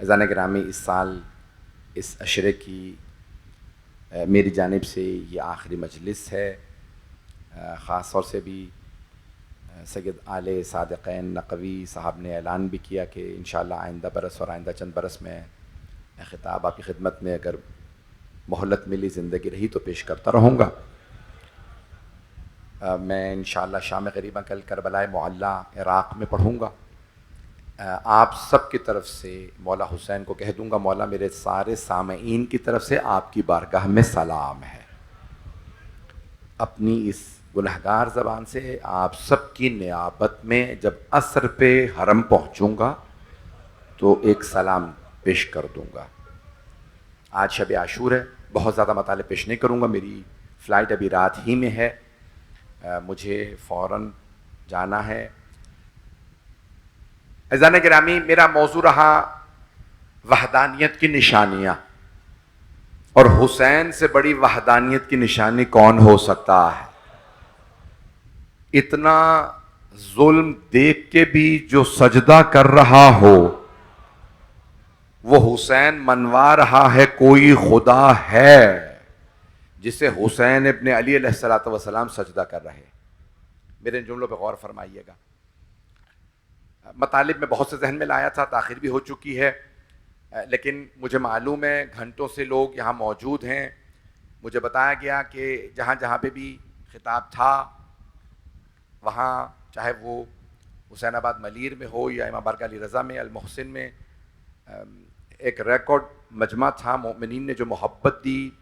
अज़ान गिरामी, इस साल इस अशरे की मेरी जानिब से ये आखिरी मजलिस है। ख़ास तौर से भी सैयद आले सादिक़ैन नक़वी साहब ने ऐलान भी किया कि इंशाअल्लाह आइंदा बरस और आइंदा चंद बरस में ख़िताब आपकी खिदमत में अगर मोहलत मिली, ज़िंदगी रही तो पेश करता रहूँगा। मैं इंशाअल्लाह शाम ग़रीबा कल करबला मुअल्ला इराक़ में पढ़ूँगा। आप सब की तरफ से मौला हुसैन को कह दूँगा, मौला मेरे सारे सामईन की तरफ से आपकी बारगाह में सलाम है। अपनी इस गुनहगार ज़बान से आप सब की नियाबत में जब असर पे हरम पहुँचूँगा तो एक सलाम पेश कर दूँगा। आज शब आशूर है, बहुत ज़्यादा मताले पेश नहीं करूँगा, मेरी फ़्लाइट अभी रात ही में है, मुझे फ़ौरन जाना है। अज़ान गिरामी, मेरा मौजू रहा वहदानियत की निशानियाँ, और हुसैन से बड़ी वहदानियत की निशानी कौन हो सकता है। इतना जुल्म देख के भी जो सजदा कर रहा हो, वो हुसैन मनवा रहा है कोई खुदा है जिसे हुसैन इब्ने अली अलैहिस्सलातु वस्सलाम सजदा कर रहे। मेरे इन जुमलों पर गौर फरमाइएगा। मतालिब में बहुत से जहन में लाया था, ताख़िर भी हो चुकी है, लेकिन मुझे मालूम है घंटों से लोग यहाँ मौजूद हैं। मुझे बताया गया कि जहाँ जहाँ पे भी खिताब था, वहाँ चाहे वो हुसैनाबाद मलीर में हो या इमाम बारगाह अली रज़ा में अल मोहसिन में, एक रिकॉर्ड मजमा था। मोमिनीन ने जो मोहब्बत दी,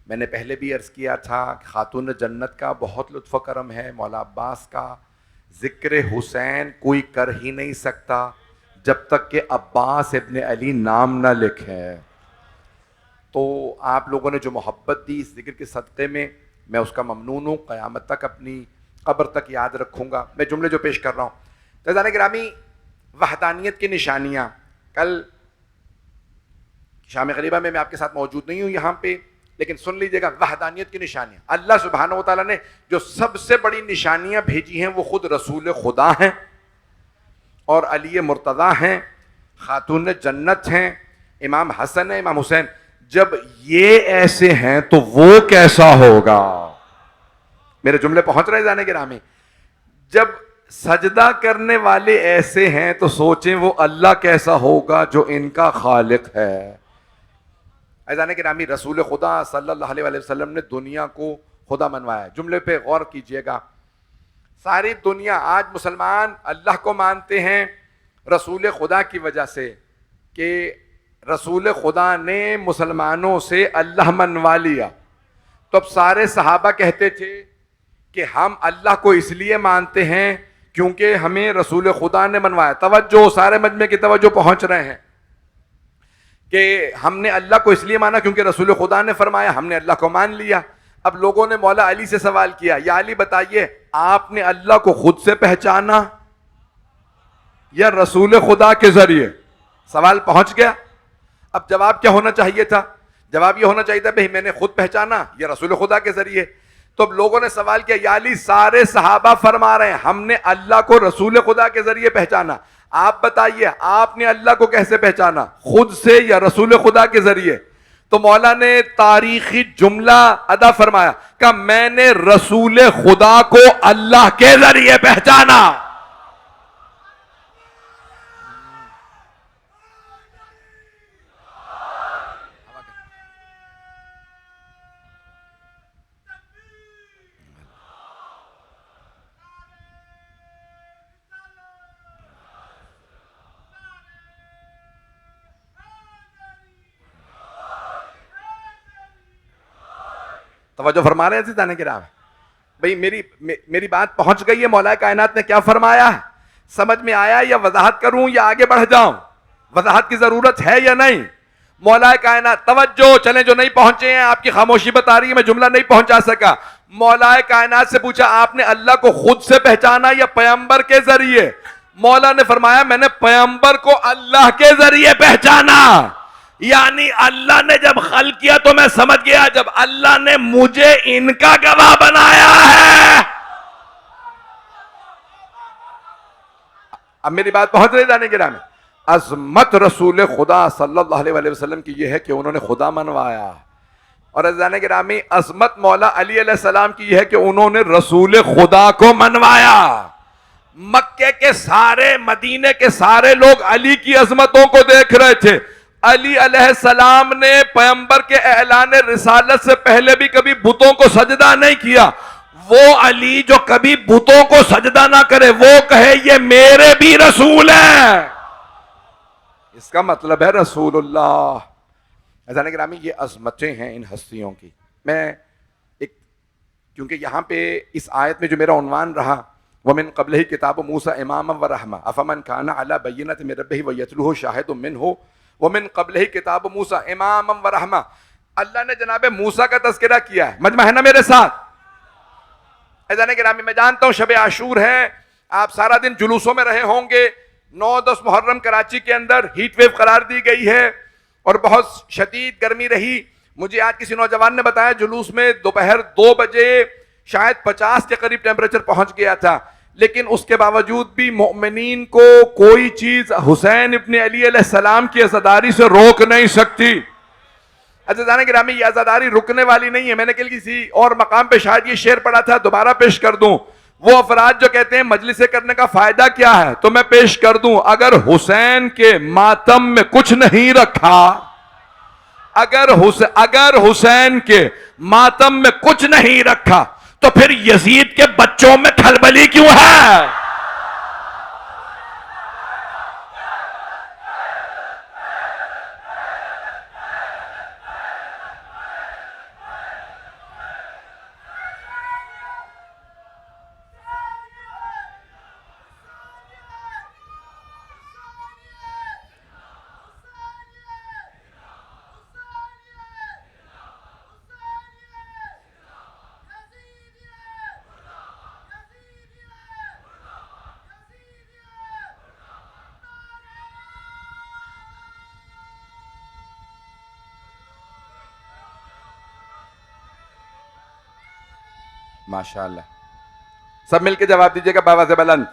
मैंने पहले भी अर्ज़ किया था, खातून जन्नत का बहुत लुत्फ़ करम है, मौला अब्बास का ज़िक्र हुसैन कोई कर ही नहीं सकता जब तक कि अब्बास इब्ने अली नाम ना लिखें। तो आप लोगों ने जो मोहब्बत दी इस ज़िक्र के सदक़े में, मैं उसका ममनून हूँ। क़यामत तक अपनी कब्र तक याद रखूँगा। मैं जुमले जो पेश कर रहा हूँ, फ़ैज़ान गिरामी, वहदानियत की निशानियाँ। कल शाम गरीबा में मैं आपके साथ मौजूद नहीं हूँ यहाँ पे, लेकिन सुन लीजिएगा, वहदानियत की निशानियाँ। अल्लाह सुब्हानहू व तआला ने जो सबसे बड़ी निशानियाँ भेजी हैं वो खुद रसूल खुदा हैं और अली मुर्तज़ा हैं, खातून जन्नत हैं, इमाम हसन है, इमाम हुसैन। जब ये ऐसे हैं तो वो कैसा होगा? मेरे जुमले पहुंच रहे जाने के रामी? जब सजदा करने वाले ऐसे हैं तो सोचें वो अल्लाह कैसा होगा जो इनका खालिक है। जाने के रामी, रसूल खुदा सल्लल्लाहु अलैहि वसल्लम ने दुनिया को खुदा मनवाया। जुमले पे गौर कीजिएगा। सारी दुनिया आज मुसलमान अल्लाह को मानते हैं रसूल खुदा की वजह से कि रसूल खुदा ने मुसलमानों से अल्लाह मनवा लिया। तो अब सारे सहाबा कहते थे कि हम अल्लाह को इसलिए मानते हैं क्योंकि हमें रसूल खुदा ने मनवाया। तवज्जो, सारे मजमे की तवज्जो पहुंच रहे हैं कि हमने अल्लाह को इसलिए माना क्योंकि रसूल खुदा ने फरमाया, हमने अल्लाह को मान लिया। अब लोगों ने मौला अली से सवाल किया, या अली बताइए, आपने अल्लाह को खुद से पहचाना या रसूल खुदा के जरिए? सवाल पहुंच गया। अब जवाब क्या होना चाहिए था? जवाब यह होना चाहिए था, भाई मैंने खुद पहचाना या रसूल खुदा के जरिए। तो अब लोगों ने सवाल किया, या अली, सारे सहाबा फरमा रहे हैं हमने अल्लाह को रसूल खुदा के जरिए पहचाना, आप बताइए आपने अल्लाह को कैसे पहचाना, खुद से या रसूल खुदा के जरिए? तो मौला ने तारीखी जुमला अदा फरमाया, कि मैंने रसूल खुदा को अल्लाह के जरिए पहचाना। तवज्जो फरमा रहे हैं जाने के राह? भाई मेरी बात पहुंच गई है? मौला कायनात ने क्या फरमाया है समझ में आया, या वजाहत करूं या आगे बढ़ जाऊं? वजाहत की जरूरत है या नहीं? मौला कायनात, तवज्जो, चले जो नहीं पहुंचे हैं, आपकी खामोशी बता रही है मैं जुमला नहीं पहुंचा सका। मौला कायनात से पूछा, आपने अल्लाह को खुद से पहचाना या पैगंबर के जरिए? मौला ने फरमाया, मैंने पैगंबर को अल्लाह के जरिए पहचाना। यानी अल्लाह ने जब खल किया तो मैं समझ गया, जब अल्लाह ने मुझे इनका गवाह बनाया है। अब मेरी बात पहुंच रही जाने के राह में? अजमत रसूल खुदा सल्लल्लाहु अलैहि वसल्लम की यह है कि उन्होंने खुदा मनवाया, और जाने के राह में अजमत मौला अली अलैहिस्सलाम की यह है कि उन्होंने रसूल खुदा को मनवाया। मक्के के सारे, मदीने के सारे लोग अली की अजमतों को देख रहे थे। अली अलैहिस्सलाम ने पैगंबर के ऐलान रिसालत से पहले भी कभी बुतों को सजदा नहीं किया। वो अली जो कभी बुतों को सजदा ना करे, वो कहे ये मेरे भी रसूल हैं, इसका मतलब है रसूलुल्लाह। अज़ान गिरामी, ये अजमतें हैं इन हस्तियों की। मैं एक, क्योंकि यहाँ पे इस आयत में जो मेरा उन्वान रहा, वमिन क़ब्लिही किताब मूसा इमामन व रहमा अफमन काना अला बय्यिनतिन मिन रब्बिही व यतलूहु शाहिदुम मिनहु वमिन क़ब्लिही किताब मूसा इमामन व रहमा। अल्लाह ने जनाब मूसा का तज़किरा किया है। मजमा है ना मेरे साथ? अज़ान गिरामी, मैं जानता हूँ शब आशूर है, आप सारा दिन जुलूसों में रहे होंगे। 9-10 मुहर्रम कराची के अंदर हीट वेव करार दी गई है और बहुत शदीद गर्मी रही। मुझे आज किसी नौजवान ने बताया, जुलूस में दोपहर 2 बजे शायद 50 के करीब टेम्परेचर पहुंच गया था, लेकिन उसके बावजूद भी मोमिनीन को कोई चीज हुसैन इब्न अली अलैहिस्सलाम की अज़ादारी से रोक नहीं सकती। अज़ीज़ान गिरामी, ये अज़ादारी रुकने वाली नहीं है। मैंने कल किसी और मकाम पे शायद ये शेर पढ़ा था, दोबारा पेश कर दूं। वो अफराद जो कहते हैं मजलिसे करने का फायदा क्या है, तो मैं पेश कर दूं। अगर हुसैन के मातम में कुछ नहीं रखा, अगर हुसैन के मातम में कुछ नहीं रखा, तो फिर यजीद के बच्चों में खलबली क्यों है? माशाअल्लाह, सब मिलके जवाब दीजिएगा बाबा से बुलंद।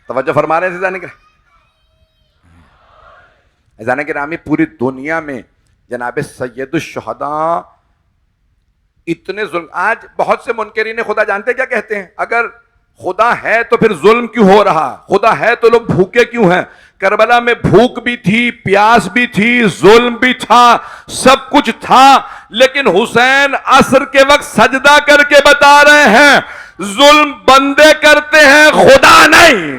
तवज्जो फरमा रहे हैं जाने के नामी, पूरी दुनिया में जनाब सैयदुश शुहदा इतने जुल्म। आज बहुत से मुनकरीन खुदा जानते क्या कहते हैं, अगर खुदा है तो फिर जुल्म क्यों हो रहा, खुदा है तो लोग भूखे क्यों हैं। करबला में भूख भी थी, प्यास भी थी, जुल्म भी था, सब कुछ था, लेकिन हुसैन असर के वक्त सजदा करके बता रहे हैं जुल्म बंदे करते हैं, खुदा नहीं।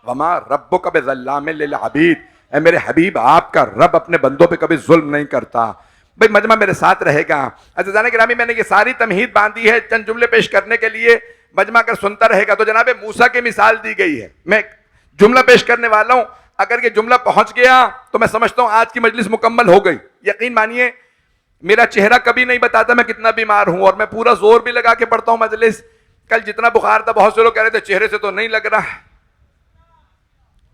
वमा रब्बुका बिज़ल्लामिल लिल अबीद, ऐ मेरे हबीब आपका रब अपने बंदों पे कभी जुल्म नहीं करता। भाई मजमा मेरे साथ रहेगा। अज़ीज़ान गिरामी, मैंने ये सारी तमहीद बांधी है चंद जुमले पेश करने के लिए। मजमा अगर सुनता रहेगा तो जनाब मूसा की मिसाल दी गई है। मैं जुमला पेश करने वाला हूं, अगर ये जुमला पहुंच गया तो मैं समझता हूं आज की मजलिस मुकम्मल हो गई। यकीन मानिए मेरा चेहरा कभी नहीं बताता मैं कितना बीमार हूं, और मैं पूरा जोर भी लगा के पढ़ता हूं मजलिस। कल जितना बुखार था बहुत से लोग कह रहे थे चेहरे से तो नहीं लग रहा।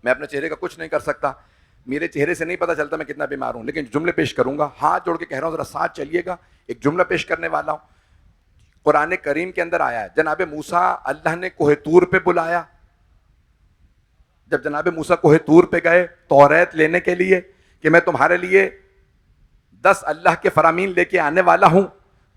मैं अपने चेहरे का कुछ नहीं कर सकता, मेरे चेहरे से नहीं पता चलता मैं कितना बीमार हूं, लेकिन जुमले पेश करूंगा। हाथ जोड़ के कह रहा हूं जरा साथ चलिएगा, एक जुमला पेश करने वाला हूं। कुरान करीम के अंदर आया है जनाब मूसा अल्लाह ने कोहे तूर पे बुलाया। जब जनाब मूसा कोहे तूर पे गए तौरात लेने के लिए कि मैं तुम्हारे लिए 10 अल्लाह के फरामीन लेके आने वाला हूं।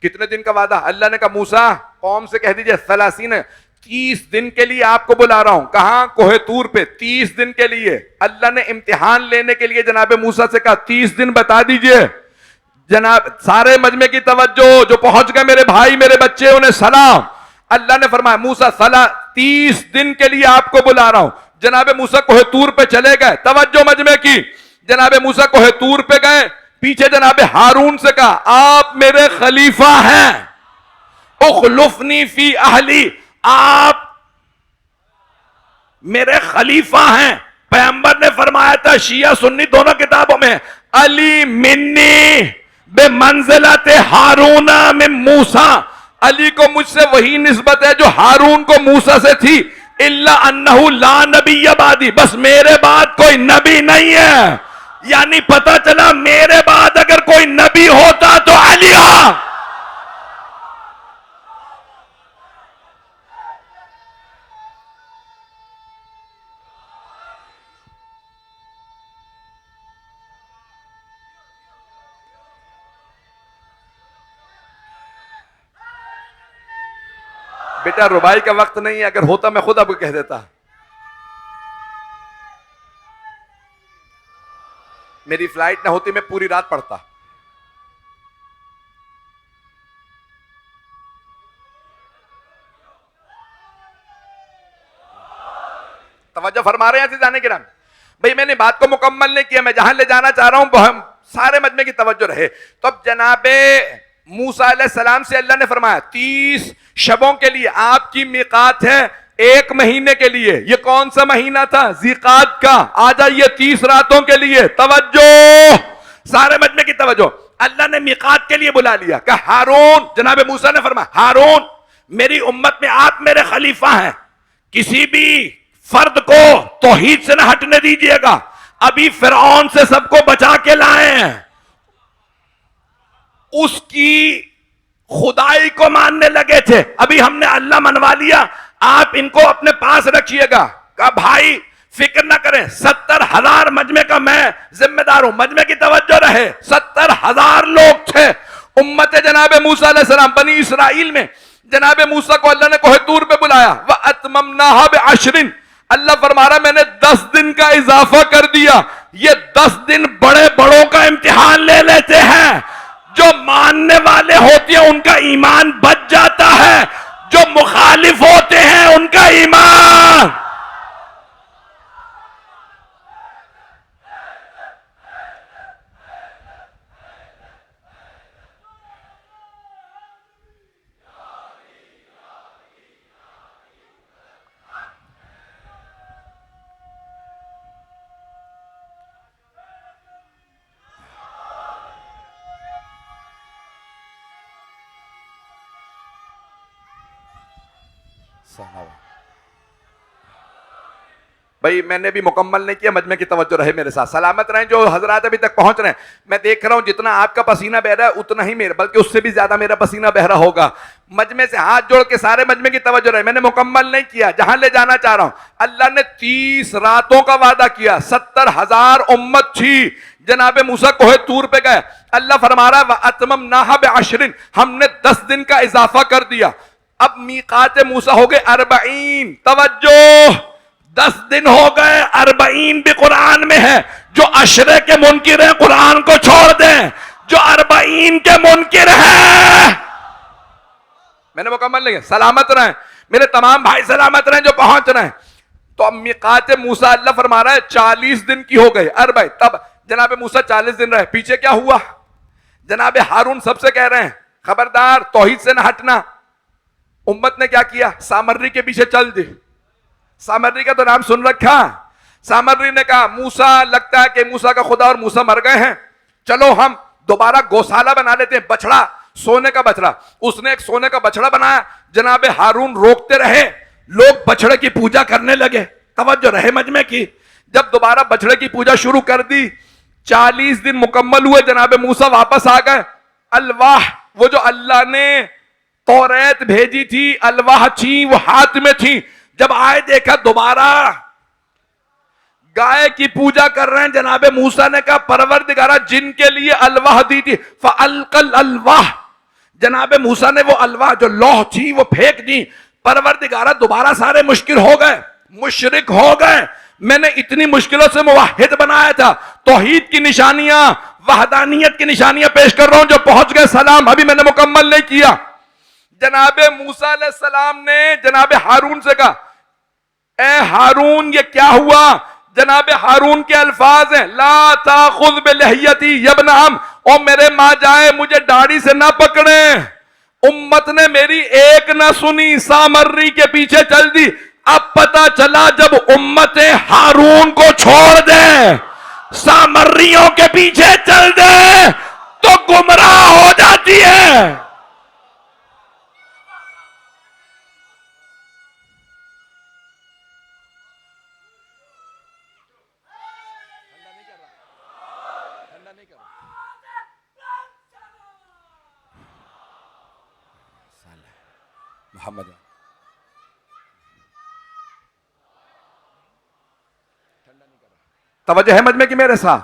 कितने दिन का वादा, अल्लाह ने कहा मूसा कौम से कह दीजिए 30 दिन के लिए आपको बुला रहा हूं। कहां, कोहे तूर पे 30 दिन के लिए। अल्लाह ने इम्तिहान लेने के लिए जनाब मूसा से कहा 30 दिन बता दीजिए। जनाब सारे मजमे की तवज्जो, जो पहुंच गए मेरे भाई मेरे बच्चे उन्हें सलाम। अल्लाह ने फरमाया मूसा 30 दिन के लिए आपको बुला रहा हूं। जनाब मूसा कोहे तूर पे चले गए, तवज्जो मजमे की। जनाब मूसा कोहे तूर पे गए, पीछे जनाब हारून से कहा आप मेरे खलीफा हैं, उखलुफनी फी अहली, आप मेरे खलीफा हैं। पैगंबर ने फरमाया था शिया सुन्नी दोनों किताबों में, अली मिन्नी बे मंजिलत हारून मिन मूसा, अली को मुझसे वही निस्बत है जो हारून को मूसा से थी। इल्ला अन्नहु ला नबी बादी, बस मेरे बाद कोई नबी नहीं है। यानी पता चला मेरे बाद अगर कोई नबी होता तो अली हा। बेटा रुबाई का वक्त नहीं है, अगर होता मैं खुद आपको कह देता। मेरी फ्लाइट ना होती मैं पूरी रात पढ़ता। तवज्जो फरमा रहे हैं जाने के नाम। भाई मैंने बात को मुकम्मल नहीं किया, मैं जहां ले जाना चाह रहा हूं हम सारे मजमे की तवज्जो रहे। तो अब जनाबे मूसा अलैहिस्सलाम से अल्लाह ने फरमाया 30 शबों के लिए आपकी मिकात है, 1 महीने के लिए। ये कौन सा महीना था, ज़िकात का। आ जाइए 30 रातों के लिए। तवज्जो, सारे मजमे की तवज्जो। अल्लाह ने मिकात के लिए बुला लिया, कहा हारून, जनाबे मूसा ने फरमाया हारून मेरी उम्मत में आप मेरे खलीफा हैं, किसी भी फर्द को तौहीद से न हटने दीजिएगा। अभी फिरौन से सबको बचा के लाए हैं, उसकी खुदाई को मानने लगे थे, अभी हमने अल्लाह मनवा लिया, आप इनको अपने पास रखिएगा। कहा भाई फिक्र ना करें, 70,000 मजमे का मैं जिम्मेदार हूं। मजमे की तवज्जो रहे, 70,000 लोग थे उम्मत जनाब मूसा अलैहिस्सलाम बनी इसराइल में। जनाब मूसा को अल्लाह ने कोहे तूर पे बुलाया, व अतममनाहा बिअश्रिन, अल्लाह फरमा रहा मैंने 10 दिन का इजाफा कर दिया। ये 10 दिन बड़े बड़ों का इम्तिहान ले लेते हैं। जो मानने वाले होते हैं उनका ईमान बच जाता है, जो मुखालिफ होते हैं उनका ईमान। भाई मैंने भी मुकम्मल नहीं किया, मजमे की तवज्जो रहे मेरे साथ। सलामत रहें जो हजरात अभी तक पहुंच रहे हैं। मैं देख रहा हूं जितना आपका पसीना बह रहा है उतना ही मेरा, बल्कि उससे भी ज्यादा मेरा पसीना बह रहा होगा। मजमे से हाथ जोड़ के सारे मजमे की तवज्जो रहे। मैंने मुकम्मल नहीं किया, जहां ले जाना चाह रहा हूं। अल्लाह ने 30 रातों का वादा किया, 70,000 उम्मत थी। जनाबे मूसा कोहे तूर पे गए, अल्लाह फरमा रहा है अतममनाहा बिअश्रिन, हमने 10 दिन का इजाफा कर दिया। अब मीकात मूसा हो गए 40। तवज्जो, 10 दिन हो गए, 40 भी कुरान में है। जो अशरे के मुनकिर हैं कुरान को छोड़ दें, जो 40 के मुनकिर हैं। मैंने मुकम्मल नहीं है। सलामत रहें मेरे तमाम भाई, सलामत रहें जो पहुंच रहे हैं। तो अब मिकात मूसा अल्लाह फरमा रहा है 40 दिन की हो गई। अरे तब जनाबे मूसा 40 दिन रहे। पीछे क्या हुआ? जनाबे हारून सबसे कह रहे हैं खबरदार तौहीद से न हटना। उम्मत ने क्या किया? सामर्री के पीछे चल दी। सामर्री का तो नाम सुन रखा। सामर्री ने कहा मूसा, लगता है कि मूसा का खुदा और मूसा मर गए हैं, चलो हम दोबारा गौशाला बना लेते हैं, बछड़ा, सोने का बछड़ा। उसने एक सोने का बछड़ा बनाया। जनाबे हारून रोकते रहे, लोग बछड़े की पूजा करने लगे। तवज्जो रहे मजमे की। जब दोबारा बछड़े की पूजा शुरू कर दी, 40 दिन मुकम्मल हुए, जनाबे मूसा वापस आ गए। अलवाह, वो जो अल्लाह ने तौरात भेजी थी, अलवाह थी, वो हाथ में थी। जब आए देखा दोबारा गाय की पूजा कर रहे हैं। जनाबे मूसा ने कहा परवरदिगारा जिनके लिए अलवाह दी थी फअल्कल अलवाह, जनाबे मूसा ने वो अलवाह जो लौह थी वो फेंक दी। परवरदिगारा दोबारा सारे मुश्किल हो गए, मुशरिक हो गए। मैंने इतनी मुश्किलों से मुवाहिद बनाया था। तौहीद की निशानियां, वहदानियत की निशानियां पेश कर रहा हूं जो पहुंच गए। सलाम अभी मैंने मुकम्मल नहीं किया। जनाबे मूसा अलैहिस्सलाम ने जनाबे हारून से कहा ए हारून ये क्या हुआ? जनाबे हारून के अल्फाज हैं ला ताखुज़ बिलहियती यब्न अम, ओ मेरे मां जाए मुझे दाढ़ी से ना पकड़े। उम्मत ने मेरी एक ना सुनी, सामर्री के पीछे चल दी। अब पता चला जब उम्मतें हारून को छोड़ दे, सामर्रियों के पीछे चल दे तो गुमराह हो जाती है। मोहम्मद तवज्जो है मजमे की मेरे साथ?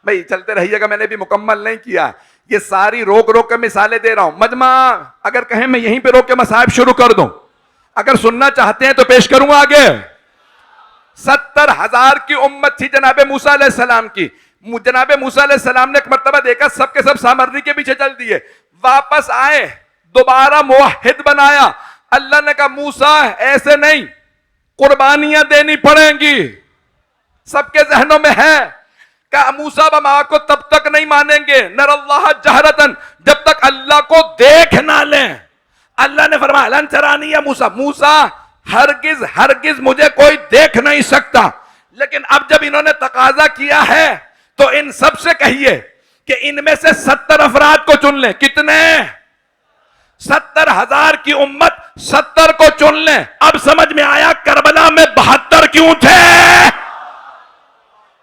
भाई चलते रहिएगा, मैंने भी मुकम्मल नहीं किया। ये सारी रोक रोक कर मिसालें दे रहा हूं। मजमा अगर कहें मैं यहीं पे रोक के मसाइब शुरू कर दूं, अगर सुनना चाहते हैं तो पेश करूंगा आगे। 70,000 की उम्मत थी जनाबे मूसा अलैहिस्सलाम की। जनाबे मूसा अलैहिस्सलाम ने एक मर्तबा देखा सबके सब सामर्री के पीछे चल दिए। वापस आए, दोबारा मुवाहिद बनाया। अल्लाह ने कहा मूसा ऐसे नहीं, कुर्बानियां देनी पड़ेंगी। सबके जहनों में है कि मूसा बमा को तब तक नहीं मानेंगे नरल्लाह जहरतन, जब तक अल्लाह को देख ना लें। अल्लाह ने फरमाया लन तरानी या मूसा, मूसा हरगिज हरगिज मुझे कोई देख नहीं सकता। लेकिन अब जब इन्होंने तकाजा किया है तो इन सब से कहिए कि इनमें से 70 अफराद को चुन लें। कितने? 70,000 की उम्मत 70 को चुन लें। अब समझ में आया करबला में 72 क्यों थे।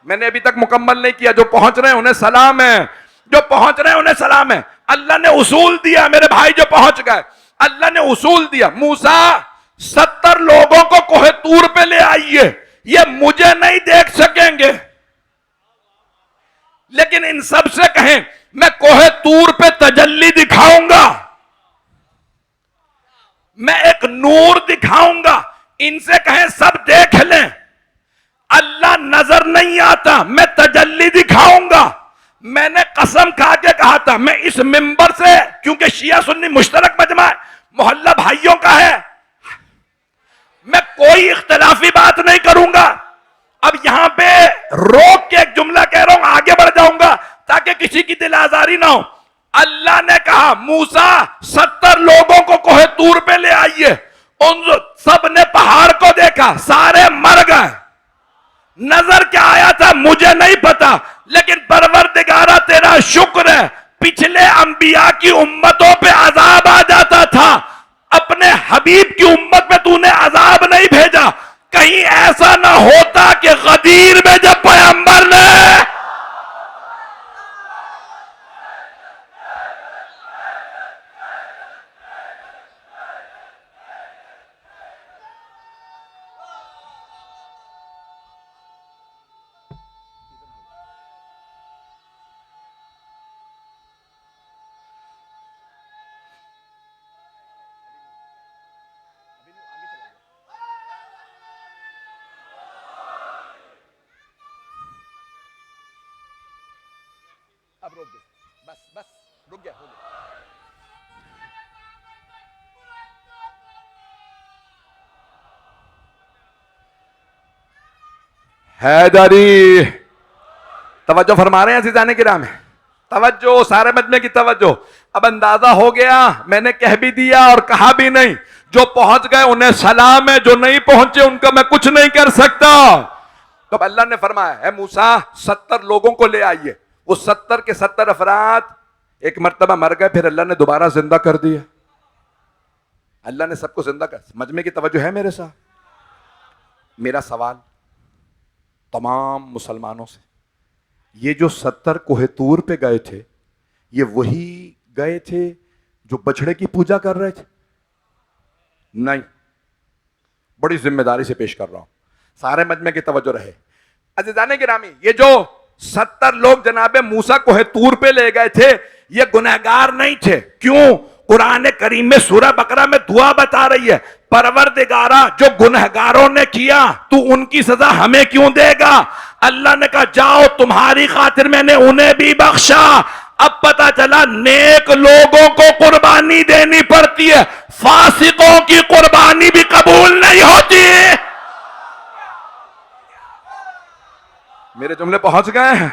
मैंने अभी तक मुकम्मल नहीं किया। जो पहुंच रहे हैं उन्हें सलाम है, जो पहुंच रहे हैं उन्हें सलाम है। अल्लाह ने उसूल दिया मेरे भाई जो पहुंच गए, अल्लाह ने उसूल दिया। मूसा 70 लोगों को कोहे तूर पे ले आइए, ये मुझे नहीं देख सकेंगे। लेकिन इन सब से कहें मैं कोहे तूर पे तजल्ली दिखाऊंगा, मैं एक नूर दिखाऊंगा। इनसे कहें सब देख लें अल्लाह नजर नहीं आता, मैं तजल्ली दिखाऊंगा। मैंने कसम खा के कहा था मैं इस मिंबर से, क्योंकि शिया सुन्नी मुश्तरक मजमा मोहल्ला भाइयों का है, मैं कोई इख्तिलाफी बात नहीं करूंगा। अब यहां पे रोक के एक जुमला कह रहा हूं, आगे बढ़ जाऊंगा ताकि किसी की दिल आजारी ना हो। अल्लाह ने कहा मूसा 70 लोगों को कोहे तूर पे ले आइए। उन सब ने पहाड़ को देखा, सारे मर गए। नजर क्या आया था मुझे नहीं पता, लेकिन परवरदिगारा तेरा शुक्र है पिछले अंबिया की उम्मतों पे अजाब आ जाता था, अपने हबीब की उम्मत पे तूने अजाब नहीं भेजा। कहीं ऐसा ना होता कि गदीर में जब पैगंबर ने अब रोक दे, बस बस रुक गया, हो गया। हैदरी तवज्जो फरमा रहे हैं अज़ीज़ान किराम, तवज्जो, सारे मजमे की तवज्जो। अब अंदाजा हो गया, मैंने कह भी दिया और कहा भी नहीं, जो पहुंच गए उन्हें सलाम है, जो नहीं पहुंचे उनका मैं कुछ नहीं कर सकता। तो अल्लाह ने फरमाया है मूसा 70 लोगों को ले आइए। वो 70 के 70 अफराद एक मर्तबा मर गए, फिर अल्लाह ने दोबारा जिंदा कर दिया। अल्लाह ने सबको जिंदा कर, मजमे की तवज्जो है मेरे साथ। मेरा सवाल तमाम मुसलमानों से, ये जो 70 कोहेतूर पे गए थे, ये वही गए थे जो बछड़े की पूजा कर रहे थे? नहीं, बड़ी जिम्मेदारी से पेश कर रहा हूं, सारे मजमे की तवज्जो रहे। अज़ीज़ान गिरामी, ये जो 70 लोग जनाबे मूसा कोहेतूर पे ले गए थे, ये गुनहगार नहीं थे। क्यों? कुरान करीम में सूरह बकरा में दुआ बता रही है, परवरदिगारा जो गुनहगारों ने किया तू उनकी सजा हमें क्यों देगा? अल्लाह ने कहा जाओ, तुम्हारी खातिर मैंने उन्हें भी बख्शा। अब पता चला नेक लोगों को कुर्बानी देनी पड़ती है, फासिकों की कुर्बानी भी कबूल नहीं होती। मेरे जुमले पहुंच गए हैं?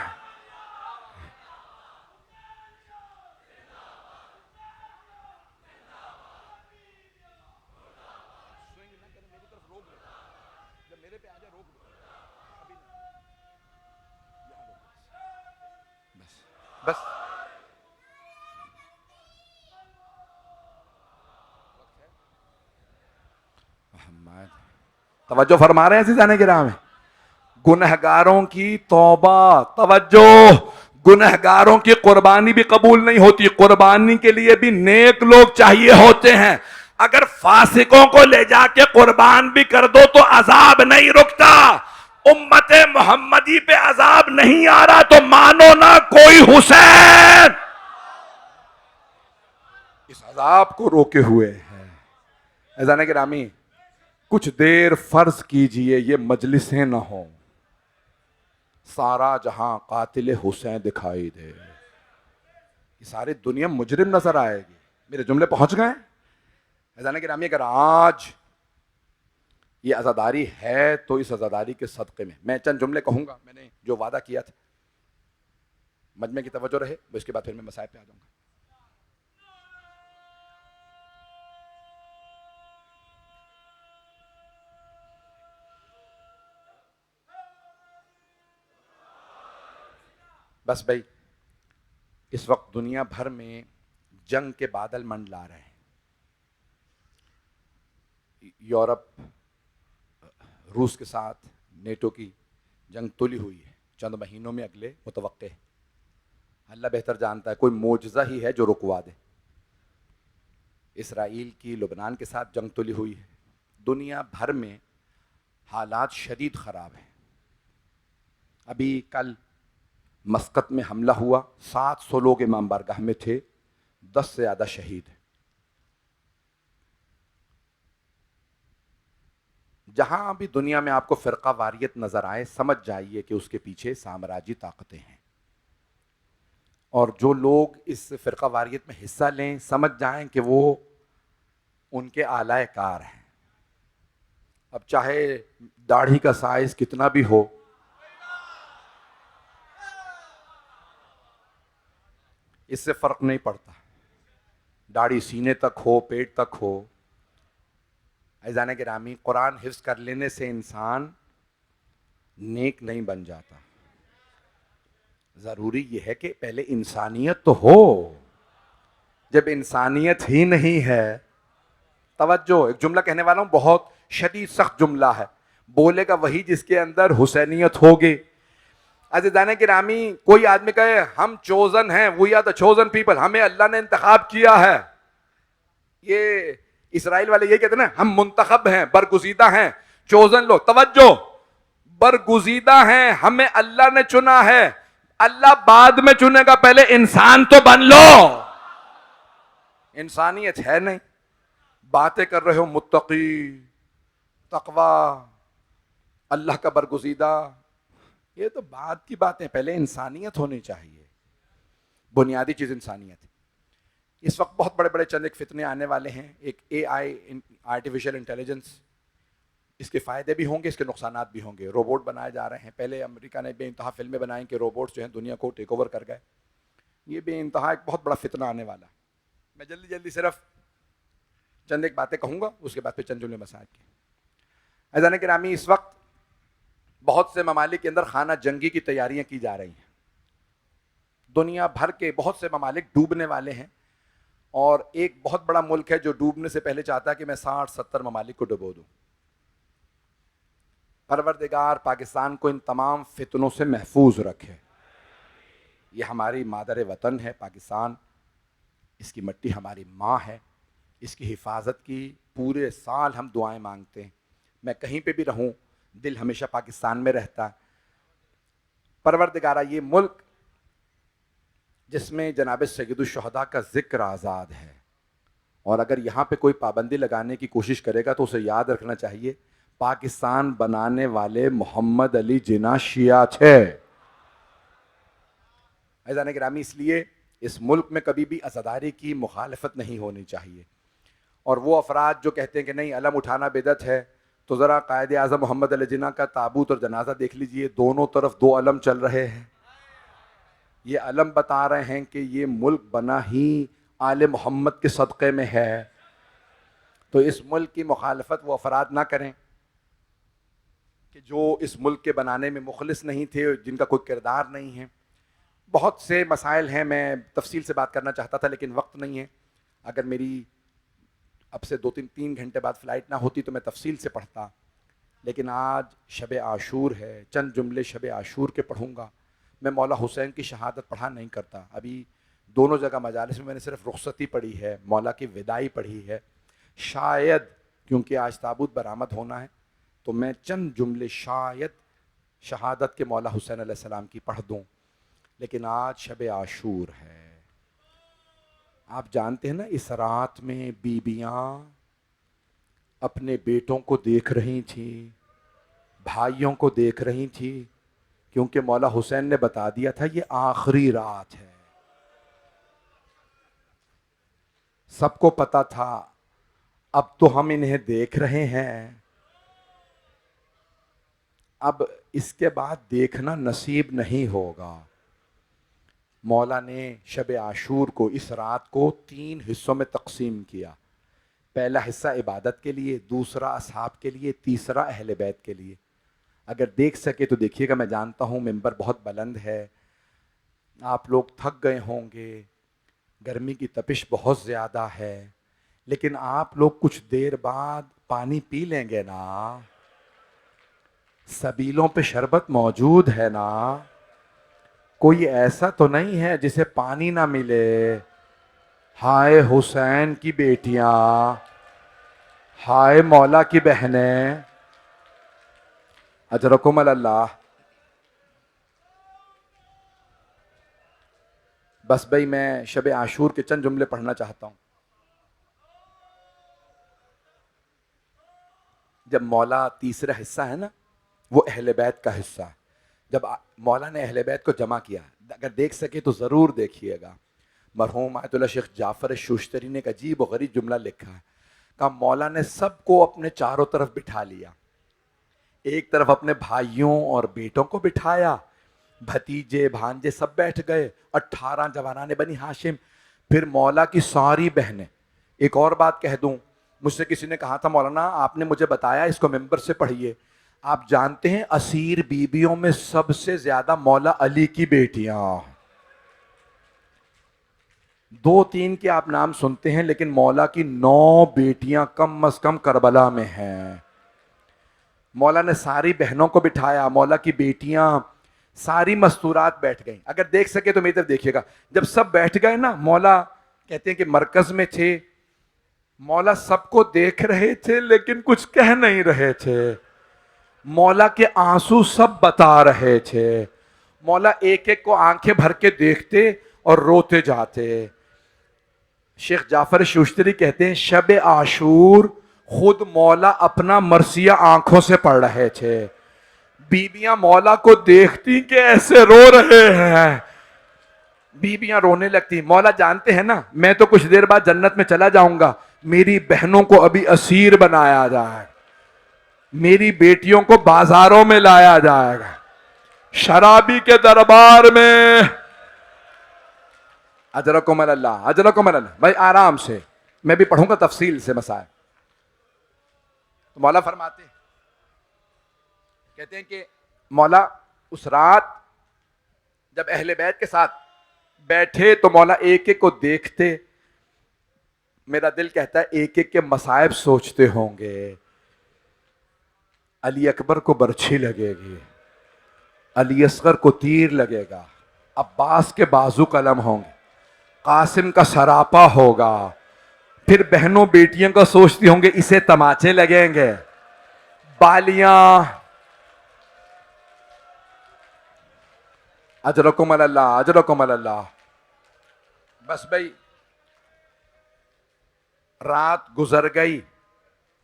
बस तवज्जो फरमा रहे हैं अज़ीज़ान किराम, गुनहगारों की तौबा, तवज्जो, गुनहगारों की कुर्बानी भी कबूल नहीं होती। कुर्बानी के लिए भी नेक लोग चाहिए होते हैं। अगर फासिकों को ले जाके कुर्बान भी कर दो तो अजाब नहीं रुकता। उम्मते मोहम्मदी पे अजाब नहीं आ रहा तो मानो ना कोई हुसैन इस अजाब को रोके हुए है। अज़ीज़ान गिरामी, कुछ देर फर्ज कीजिए ये मजलिसें ना हो, सारा जहां कातिल हुसैन दिखाई दे, ये सारी दुनिया मुजरिम नजर आएगी। मेरे जुमले पहुंच गए? अज़ीज़ान गिरामी, अगर आज ये आज़ादारी है तो इस आज़ादारी के सदक़े में मैं चंद जुमले कहूंगा, मैंने जो वादा किया था। मजमे की तवज्जो रहे, उसके बाद फिर मैं मसाइल पे आ जाऊंगा। बस भाई, इस वक्त दुनिया भर में जंग के बादल मंडला रहे हैं। यूरोप रूस के साथ नेटो की जंग तुली हुई है, चंद महीनों में अगले मुतवक्के है। अल्लाह बेहतर जानता है, कोई मोजज़ा ही है जो रुकवा दे। इसराइल की लुबनान के साथ जंग तुली हुई है। दुनिया भर में हालात शदीद ख़राब हैं। अभी कल मस्कत में हमला हुआ, 700 लोग इमाम बारगाह में थे, 10 से ज़्यादा शहीद। जहां भी दुनिया में आपको फ़िरका वारियत नजर आए, समझ जाइए कि उसके पीछे साम्राज्यी ताकतें हैं। और जो लोग इस फ़िरका वारियत में हिस्सा लें, समझ जाएं कि वो उनके आलाए कार हैं। अब चाहे दाढ़ी का साइज कितना भी हो, इससे फर्क नहीं पड़ता। दाढ़ी सीने तक हो, पेट तक हो। अज़ीज़ान गिरामी, कुरान हिफ्ज़ कर लेने से इंसान नेक नहीं बन जाता। ज़रूरी यह है कि पहले इंसानियत तो हो। जब इंसानियत ही नहीं है, तवज्जो, एक जुमला कहने वाला हूँ, बहुत शदीद सख्त जुमला है। बोलेगा वही जिसके अंदर हुसैनियत होगी। अज़ीज़ान गिरामी, कोई आदमी कहे हम चोजन हैं, we are the chosen people, हमें अल्लाह ने इंतखाब किया है, ये इसराइल वाले यही कहते हैं ना, हम मुंतखब हैं, बरगुजीदा हैं, चोजन लोग। तवज्जो, बरगुजीदा हैं, हमें अल्लाह ने चुना है। अल्लाह बाद में चुनेगा, पहले इंसान तो बन लो। इंसानियत है नहीं, बातें कर रहे हो मुत्तकी, तकवा, अल्लाह का बरगुजीदा, ये तो बाद की बातें, पहले इंसानियत होनी चाहिए। बुनियादी चीज इंसानियत है। इस वक्त बहुत बड़े बड़े चंद एक फितने आने वाले हैं। एक AI, आर्टिफिशियल इंटेलिजेंस, इसके फायदे भी होंगे, इसके नुकसानात भी होंगे। रोबोट बनाए जा रहे हैं। पहले अमेरिका ने बेइंतहा फिल्में बनाई कि रोबोट्स जो हैं दुनिया को टेक ओवर कर गए। ये बेइंतहा एक बहुत बड़ा फितना आने वाला। मैं जल्दी जल्दी सिर्फ चंद एक बातें कहूंगा, उसके बाद फिर चंद जुमले मसाइल के। अज़ीज़ान गिरामी, इस वक्त बहुत से ममालिक के अंदर खाना जंगी की तैयारियां की जा रही हैं। दुनिया भर के बहुत से ममालिक डूबने वाले हैं, और एक बहुत बड़ा मुल्क है जो डूबने से पहले चाहता है कि मैं 60-70 ममालिक को डुबो दूं। परवरदिगार पाकिस्तान को इन तमाम फितनों से महफूज रखे। ये हमारी मादर वतन है पाकिस्तान, इसकी मिट्टी हमारी माँ है, इसकी हिफाजत की पूरे साल हम दुआएं मांगते हैं। मैं कहीं पे भी रहूं, दिल हमेशा पाकिस्तान में रहता है। परवरदिगारा, ये मुल्क जिसमें जनाब सैयदुश्शुहदा का जिक्र आज़ाद है, और अगर यहाँ पे कोई पाबंदी लगाने की कोशिश करेगा तो उसे याद रखना चाहिए, पाकिस्तान बनाने वाले मोहम्मद अली जिन्ना शिया थे। अज़ीज़ान गिरामी, इसलिए इस मुल्क में कभी भी अज़ादारी की मुखालफत नहीं होनी चाहिए। और वो अफराद जो कहते हैं कि नहीं अलम उठाना बिदअत है, तो ज़रा कायद आज़म मोहम्मद अली जिन्ना का ताबूत और जनाजा देख लीजिए, दोनों तरफ 2 अलम चल रहे हैं। ये अलम बता रहे हैं कि ये मुल्क बना ही आले मोहम्मद के सदक़े में है। तो इस मुल्क की मुखालफत वो अफराद ना करें कि जो इस मुल्क के बनाने में मुखलिस नहीं थे, जिनका कोई किरदार नहीं है। बहुत से मसाइल हैं, मैं तफसील से बात करना चाहता था लेकिन वक्त नहीं है। अगर मेरी अब से 2-3 घंटे बाद फ़्लाइट ना होती तो मैं तफसील से पढ़ता, लेकिन आज शब आशूर है, चंद जुमले शब आशूर के पढ़ूँगा। मैं मौला हुसैन की शहादत पढ़ा नहीं करता। अभी दोनों जगह मजालिस में मैंने सिर्फ रुखसती पढ़ी है, मौला की विदाई पढ़ी है। शायद क्योंकि आज ताबूत बरामद होना है तो मैं चंद जुमले शायद शहादत के मौला हुसैन अलैहिस्सलाम की पढ़ दूँ, लेकिन आज शब आशूर है। आप जानते हैं ना, इस रात में बीबियाँ अपने बेटों को देख रही थी, भाइयों को देख रही थी, क्योंकि मौला हुसैन ने बता दिया था ये आखिरी रात है। सबको पता था अब तो हम इन्हें देख रहे हैं, अब इसके बाद देखना नसीब नहीं होगा। मौला ने शब आशूर को, इस रात को 3 हिस्सों में तकसीम किया। पहला हिस्सा इबादत के लिए, दूसरा असहाब के लिए, तीसरा अहले बैत के लिए। अगर देख सके तो देखिएगा। मैं जानता हूँ मिंबर बहुत बुलंद है, आप लोग थक गए होंगे, गर्मी की तपिश बहुत ज़्यादा है, लेकिन आप लोग कुछ देर बाद पानी पी लेंगे ना, सबीलों पे शरबत मौजूद है ना। कोई ऐसा तो नहीं है जिसे पानी ना मिले। हाय हुसैन की बेटियां, हाय मौला की बहनें, अजरकुम अल्लाह। बस भाई, मैं शब आशूर के चंद जुमले पढ़ना चाहता हूं। जब मौला, तीसरा हिस्सा है ना, वो अहले बैत का हिस्सा है। जब मौला ने अहले बैत को जमा किया, अगर देख सके तो ज़रूर देखिएगा। मरहूम आयतुल्लाह शेख जाफ़र शूश्तरी ने एक अजीब व गरीब जुमला लिखा है। कहा मौला ने सबको अपने चारों तरफ बिठा लिया, एक तरफ अपने भाइयों और बेटों को बिठाया, भतीजे भांजे सब बैठ गए, 18 जवानाने बनी हाशिम, फिर मौला की सारी बहनें। एक और बात कह दूं, मुझसे किसी ने कहा था मौलाना आपने मुझे बताया इसको मेंबर से पढ़िए। आप जानते हैं असीर बीबियों में सबसे ज्यादा मौला अली की बेटियां, 2-3 के आप नाम सुनते हैं, लेकिन मौला की 9 बेटियां कम अज कम करबला में हैं। मौला ने सारी बहनों को बिठाया, मौला की बेटियां सारी मस्तूरात बैठ गई। अगर देख सके तो मेरी तरफ देखिएगा। जब सब बैठ गए ना, मौला कहते हैं कि मरकज में थे, मौला सबको देख रहे थे लेकिन कुछ कह नहीं रहे थे। मौला के आंसू सब बता रहे थे। मौला एक एक को आंखें भर के देखते और रोते जाते। शेख जाफर शुश्तरी कहते हैं शब आशूर खुद मौला अपना मरसिया आंखों से पढ़ रहे थे। बीबियां मौला को देखती कि ऐसे रो रहे हैं, बीबियां रोने लगती। मौला जानते हैं ना, मैं तो कुछ देर बाद जन्नत में चला जाऊंगा, मेरी बहनों को अभी असीर बनाया जाए, मेरी बेटियों को बाजारों में लाया जाएगा, शराबी के दरबार में। अजरकुम अल्लाह, अजरकुम अल्लाह। भाई आराम से, मैं भी पढ़ूंगा तफसील से मसाइल। तो मौला फरमाते, कहते हैं कि मौला उस रात जब अहले बैत के साथ बैठे तो मौला एक एक को देखते। मेरा दिल कहता है एक एक के मसाइब सोचते होंगे। अली अकबर को बर्छी लगेगी, अली असगर को तीर लगेगा, अब्बास के बाजू कलम होंगे, कासिम का सरापा होगा, फिर बहनों बेटियों का सोचती होंगे इसे तमाचे लगेंगे, बालियां। अजरकुम अल्लाह, अजरकुम अल्लाह। बस भाई रात गुजर गई,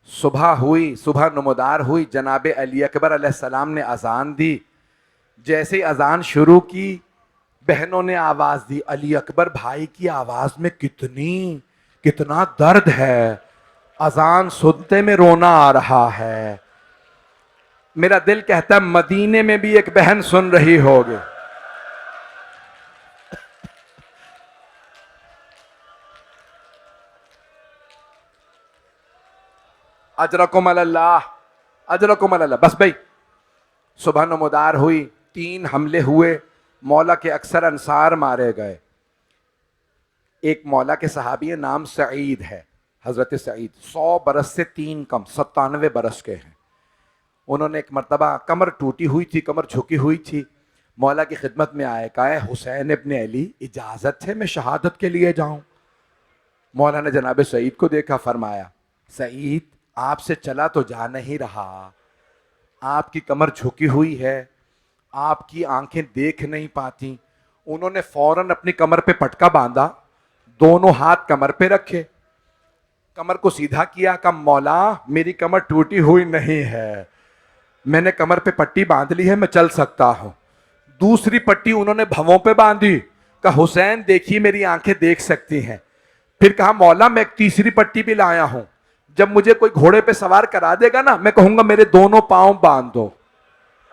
सुबह हुई, सुबह नमोदार हुई। जनाबे अली अकबर अलैहिस्सलाम ने अजान दी। जैसे ही अजान शुरू की, बहनों ने आवाज दी। अली अकबर भाई की आवाज में कितना दर्द है, अजान सुनते में रोना आ रहा है। मेरा दिल कहता है मदीने में भी एक बहन सुन रही होगी। अजरकुम अल्लाह, अजरकुम अल्लाह। बस भाई सुबह नमोदार हुई, 3 हमले हुए, मौला के अक्सर अंसार मारे गए। एक मौला के सहाबी नाम सईद है, हजरत सईद, 100 बरस से 3 कम, 97 बरस के हैं। उन्होंने एक मर्तबा कमर टूटी हुई थी, कमर झुकी हुई थी, मौला की खिदमत में आए, कहा हुसैन इब्ने अली इजाजत है मैं शहादत के लिए जाऊं। मौला ने जनाब सईद को देखा, फरमाया सईद आपसे चला तो जा नहीं रहा, आपकी कमर झुकी हुई है, आपकी आंखें देख नहीं पाती। उन्होंने फौरन अपनी कमर पे पटका बांधा, दोनों हाथ कमर पे रखे, कमर को सीधा किया, कहा मौला मेरी कमर टूटी हुई नहीं है, मैंने कमर पे पट्टी बांध ली है, मैं चल सकता हूं। दूसरी पट्टी उन्होंने भवों पे बांधी, कहा हुसैन देखिए मेरी आंखें देख सकती हैं। फिर कहा मौला मैं एक तीसरी पट्टी भी लाया हूं, जब मुझे कोई घोड़े पे सवार करा देगा ना, मैं कहूंगा मेरे दोनों पांव बांध दो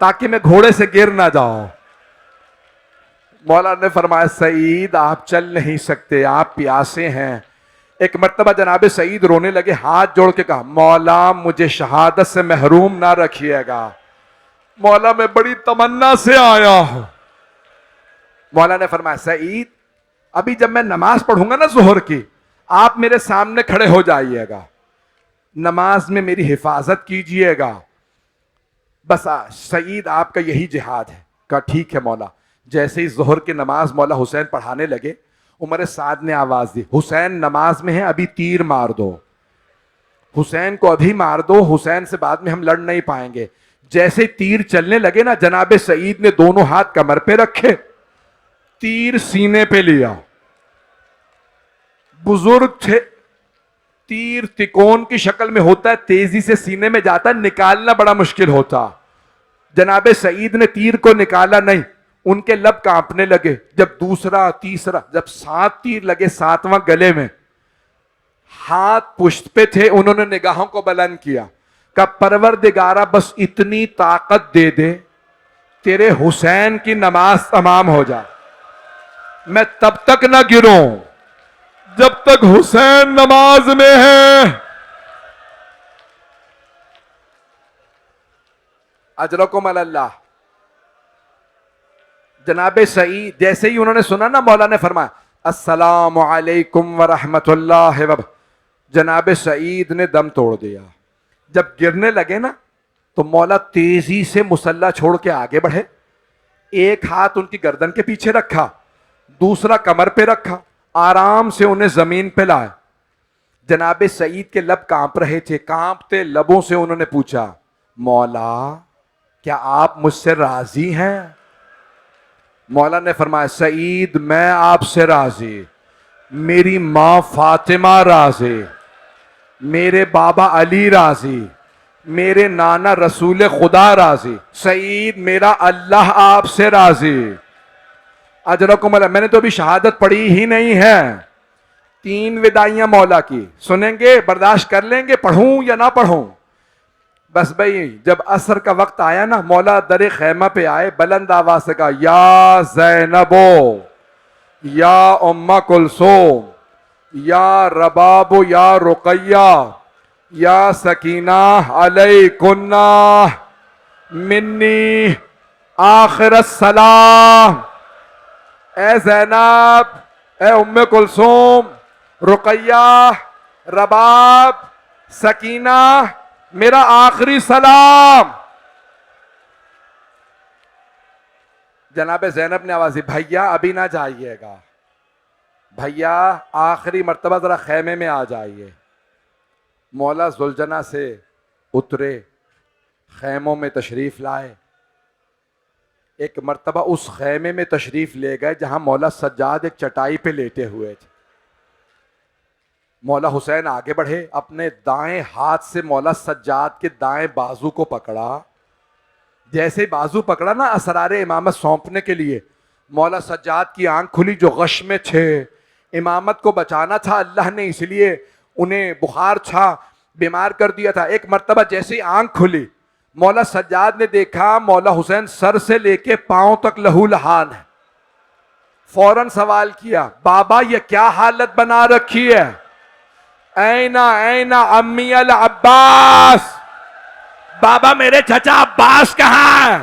ताकि मैं घोड़े से गिर ना जाऊं। मौला ने फरमाया सईद आप चल नहीं सकते, आप प्यासे हैं। एक मर्तबा जनाबे सईद रोने लगे, हाथ जोड़ के कहा मौला मुझे शहादत से महरूम ना रखिएगा, मौला मैं बड़ी तमन्ना से आया हूं। मौला ने फरमाया सईद अभी जब मैं नमाज पढ़ूंगा ना जोहर की, आप मेरे सामने खड़े हो जाइएगा, नमाज में मेरी हिफाजत कीजिएगा, बस सईद आपका यही जिहाद है। कहा ठीक है मौला। जैसे ही जोहर की नमाज मौला हुसैन पढ़ाने लगे, उमर साद ने आवाज दी हुसैन नमाज में है, अभी तीर मार दो, हुसैन को अभी मार दो, हुसैन से बाद में हम लड़ नहीं पाएंगे। जैसे तीर चलने लगे ना, जनाबे सईद ने दोनों हाथ कमर पे रखे, तीर सीने पे लिया। बुजुर्ग थे, तीर तिकोन की शक्ल में होता है, तेजी से सीने में जाता है, निकालना बड़ा मुश्किल होता। जनाबे सईद ने तीर को निकाला नहीं, उनके लब कांपने लगे। जब दूसरा तीसरा, जब 7 तीर लगे, 7वां गले में, हाथ पुश्त पे थे, उन्होंने निगाहों को बुलंद किया, कहा परवरदिगारा बस इतनी ताकत दे दे तेरे हुसैन की नमाज तमाम हो जाए, मैं तब तक ना गिरूं जब तक हुसैन नमाज में है। अजरकुम अल्लाह। जनाबे सईद जैसे ही उन्होंने सुना ना, मौला ने फरमाया अस्सलामु अलैकुम व रहमतुल्लाहि व। जनाबे सईद ने दम तोड़ दिया। जब गिरने लगे ना, तो मौला तेजी से मुसल्ला छोड़ के आगे बढ़े, एक हाथ उनकी गर्दन के पीछे रखा, दूसरा कमर पे रखा, आराम से उन्हें जमीन पे लाए। जनाबे सईद के लब कांप रहे थे, कांपते लबों से उन्होंने पूछा, मौला क्या आप मुझसे राजी हैं? मौला ने फरमाया, सईद मैं आपसे राजी, मेरी मां फातिमा राजी, मेरे बाबा अली राजी, मेरे नाना रसूल खुदा राजी, सईद मेरा अल्लाह आपसे राजी। अजरकुम अल्लाह। मैंने तो अभी शहादत पढ़ी ही नहीं है, 3 विदाइयां मौला की, सुनेंगे, बर्दाश्त कर लेंगे, पढ़ूं या ना पढ़ूं? बस भाई जब असर का वक्त आया ना, मौला दरे खैमा पे आए, बुलंद आवाज से कहा, या ज़ैनबो, या उम्मा कुलसूम, या रबाबो, या रुकैया, या सकीना अलैकुन्ना मिन्नी आखिर सलाम। ए ज़ैनब, ए उम्मे कुलसूम, रुकैया, रबाब, सकीना, मेरा आखिरी सलाम। जनाबे ज़ैनब ने आवाज दी, भैया अभी ना जाइएगा, भैया आखिरी मर्तबा जरा खैमे में आ जाइए। मौला जुलजना से उतरे, खैमों में तशरीफ लाए। एक मर्तबा उस खैमे में तशरीफ ले गए जहां मौला सज्जाद एक चटाई पे लेटे हुए थे। मौला हुसैन आगे बढ़े, अपने दाएं हाथ से मौला सज्जाद के दाएं बाजू को पकड़ा। जैसे ही बाजू पकड़ा ना असरारे इमामत सौंपने के लिए, मौला सज्जाद की आंख खुली जो गश में थे। इमामत को बचाना था अल्लाह ने, इसलिए उन्हें बुखार था, बीमार कर दिया था। एक मर्तबा जैसे ही आंख खुली, मौला सज्जाद ने देखा मौला हुसैन सर से लेके पांव तक लहू लहान है। फौरन सवाल किया, बाबा ये क्या हालत बना रखी है? ऐना ऐना अम्मी अल अब्बास, बाबा मेरे चचा अब्बास कहां है?